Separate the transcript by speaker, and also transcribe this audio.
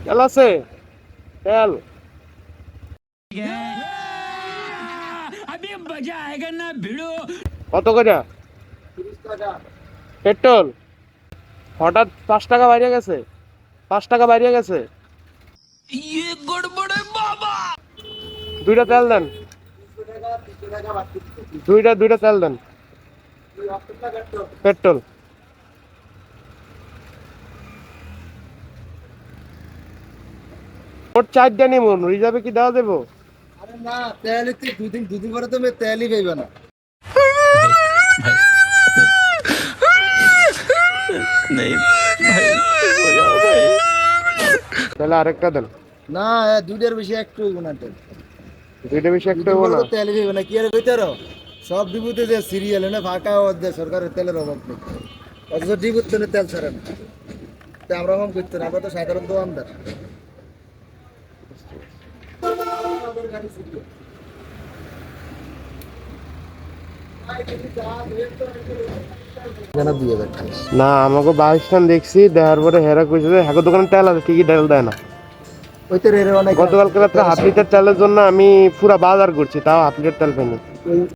Speaker 1: তেল আছে? তেল কত করে? পেট্রোল হঠাৎ 5 টাকা বাইরে গেছে, 5 টাকা বাইরে গেছে। দুইটা তেল দেন, দুইটা তেল দেন। পেট্রোল ওর 4টা নিমুন, রিজার্ভে কি দেওয়া দেবো?
Speaker 2: আরে না, তেল একটু দুদিন পরে তুমি তেলই পাইবে না।
Speaker 1: তাহলে আরেকটা দেন।
Speaker 2: না, দুইটার বেশি একটু হইব না তেল।
Speaker 1: দুইটা বেশি একটা
Speaker 2: দুদিন
Speaker 1: হবো
Speaker 2: পরে
Speaker 1: না।
Speaker 2: তো তেলই পাইবে না, কি আর কইতে আরো? সব ডিপুতে যে সিরিয়াল না ফাঁকা দেয়, সরকারের তেলের অভাব নেই, অথচ ডিপুর তেলে তেল ছাড়ে না। তা আমরা কম করতে না, আমরা তো সাধারণ দোকানদার।
Speaker 1: না আমাকে 22 দেখছি, দেখার পরে হেরা কইছে যে হ্যাঁ দোকানে তেল আছে, ঠিকই তেল দেয় না।
Speaker 2: ওই তো রেরে অনেক
Speaker 1: গতকালকে রাত্রে 1/2 লিটার তেলের জন্য আমি পুরা বাজার করছি, তাও 1/2 লিটার তেল পাইনি।